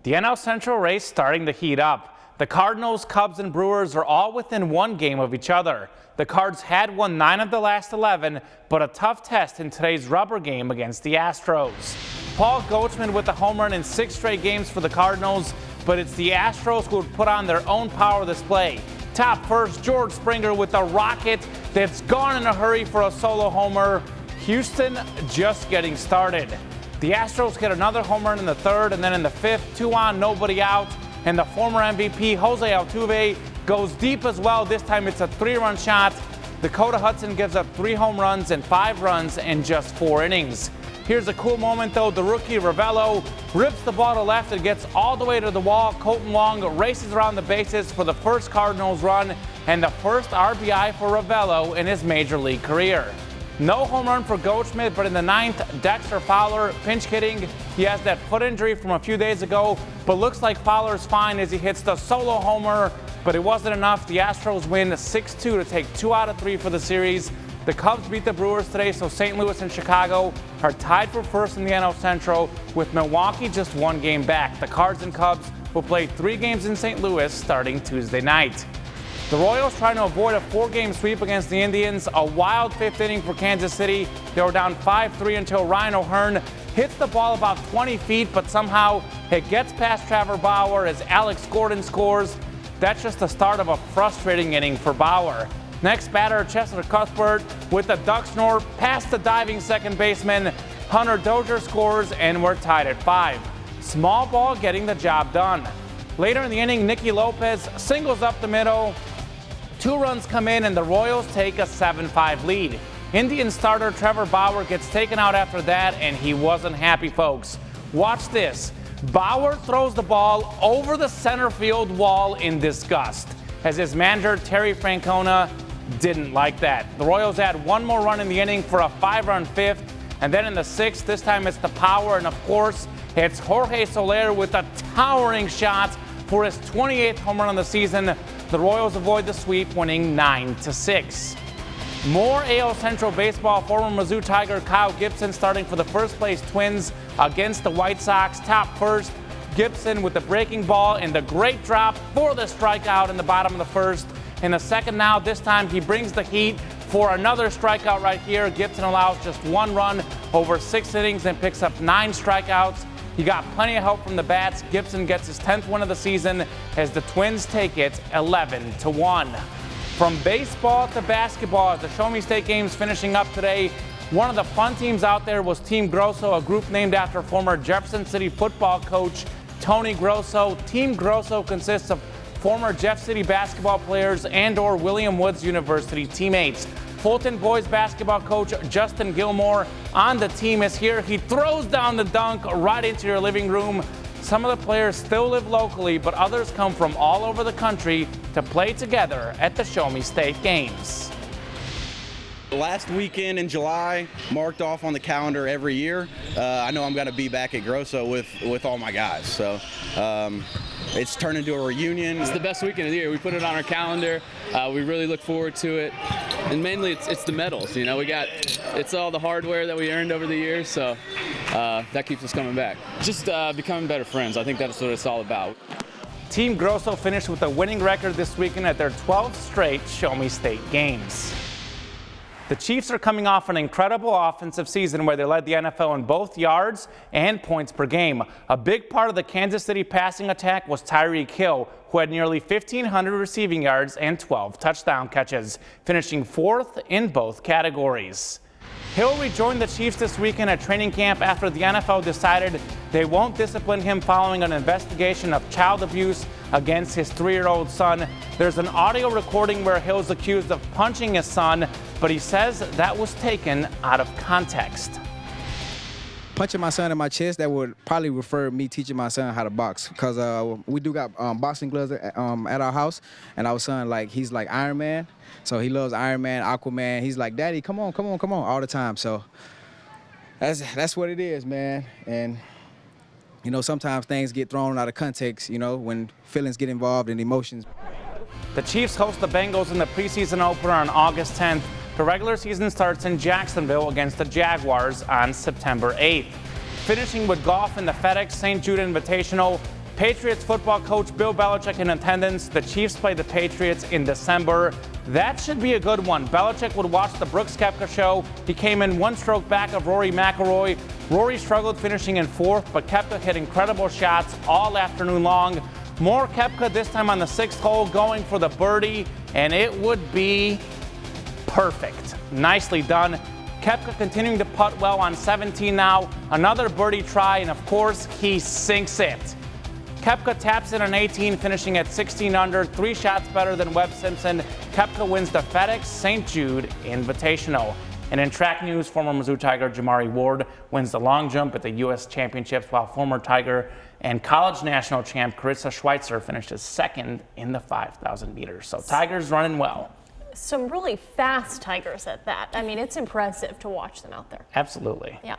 The NL Central race starting to heat up. The Cardinals, Cubs, and Brewers are all within one game of each other. The Cards had won 9 of the last 11, but a tough test in today's rubber game against the Astros. Paul Goldschmidt with a home run in 6 straight games for the Cardinals, but it's the Astros who would put on their own power display. Top first, George Springer with a rocket that's gone in a hurry for a solo homer. Houston just getting started. The Astros hit another home run in the 3rd, and then in the 5th, 2 on, nobody out. And the former MVP, Jose Altuve, goes deep as well. This time it's a 3-run shot. Dakota Hudson gives up 3 home runs and 5 runs in just 4 innings. Here's a cool moment, though. The rookie, Ravello, rips the ball to left and gets all the way to the wall. Colton Wong races around the bases for the first Cardinals run and the first RBI for Ravello in his major league career. No home run for Goldschmidt, but in the 9th, Dexter Fowler pinch hitting. He has that foot injury from a few days ago, but looks like Fowler's fine as he hits the solo homer, but it wasn't enough. The Astros win 6-2 to take 2 out of 3 for the series. The Cubs beat the Brewers today, so St. Louis and Chicago are tied for first in the NL Central, with Milwaukee just 1 game back. The Cards and Cubs will play 3 games in St. Louis starting Tuesday night. The Royals trying to avoid a 4-game sweep against the Indians. A wild 5th inning for Kansas City. They were down 5-3 until Ryan O'Hearn hits the ball about 20 feet, but somehow it gets past Trevor Bauer as Alex Gordon scores. That's just the start of a frustrating inning for Bauer. Next batter, Chester Cuthbert with the duck snort past the diving second baseman. Hunter Dozier scores, and we're tied at 5. Small ball getting the job done. Later in the inning, Nicky Lopez singles up the middle. 2 runs come in, and the Royals take a 7-5 lead. Indian starter Trevor Bauer gets taken out after that, and he wasn't happy, folks. Watch this. Bauer throws the ball over the center field wall in disgust, as his manager Terry Francona didn't like that. The Royals add 1 more run in the inning for a 5-run 5th, and then in the 6th, this time it's the power, and of course, it's Jorge Soler with a towering shot for his 28th home run on the season. The Royals avoid the sweep, winning 9-6. More AL Central baseball. Former Mizzou Tiger Kyle Gibson starting for the first-place Twins against the White Sox. Top first, Gibson with the breaking ball and the great drop for the strikeout in the bottom of the 1st. In the 2nd now, this time he brings the heat for another strikeout right here. Gibson allows just 1 run over 6 innings and picks up 9 strikeouts. He got plenty of help from the bats. Gibson gets his 10th win of the season as the Twins take it 11-1. From baseball to basketball, as the Show Me State games finishing up today, one of the fun teams out there was Team Grosso, a group named after former Jefferson City football coach Tony Grosso. Team Grosso consists of former Jeff City basketball players and/or William Woods University teammates. Fulton boys basketball coach Justin Gilmore on the team is here. He throws down the dunk right into your living room. Some of the players still live locally, but others come from all over the country to play together at the Show Me State games. Last weekend in July, marked off on the calendar every year. I know I'm going to be back at Grosso with all my guys. So it's turned into a reunion. It's the best weekend of the year. We put it on our calendar. We really look forward to it. And mainly it's the medals. You know, it's all the hardware that we earned over the years. So that keeps us coming back. Just becoming better friends. I think that's what it's all about. Team Grosso finished with a winning record this weekend at their 12th straight Show Me State games. The Chiefs are coming off an incredible offensive season where they led the NFL in both yards and points per game. A big part of the Kansas City passing attack was Tyreek Hill, who had nearly 1,500 receiving yards and 12 touchdown catches, finishing 4th in both categories. Hill rejoined the Chiefs this weekend at training camp after the NFL decided they won't discipline him following an investigation of child abuse against his 3-year-old son. There's an audio recording where Hill's accused of punching his son, but he says that was taken out of context. Punching my son in my chest, that would probably refer me teaching my son how to box, because we do got boxing gloves at our house, and our son, he's like Iron Man, so he loves Iron Man, Aquaman. He's like, Daddy, come on, all the time. So that's what it is, man. And you know, sometimes things get thrown out of context, you know, when feelings get involved and emotions. The Chiefs host the Bengals in the preseason opener on August 10th. The regular season starts in Jacksonville against the Jaguars on September 8th. Finishing with golf in the FedEx St. Jude Invitational, Patriots football coach Bill Belichick in attendance. The Chiefs play the Patriots in December. That should be a good one. Belichick would watch the Brooks Koepka show. He came in one stroke back of Rory McIlroy. Rory struggled finishing in fourth, but Koepka hit incredible shots all afternoon long. More Koepka this time on the 6th hole, going for the birdie, and it would be perfect. Nicely done. Koepka continuing to putt well on 17 now. Another birdie try, and of course, he sinks it. Koepka taps in on 18, finishing at 16 under, 3 shots better than Webb Simpson. Koepka wins the FedEx St. Jude Invitational. And in track news, former Mizzou Tiger Jamari Ward wins the long jump at the U.S. Championships, while former Tiger and college national champ Carissa Schweitzer finishes second in the 5,000 meters. So Tiger's running well. Some really fast Tigers at that. I mean, it's impressive to watch them out there. Absolutely. Yeah.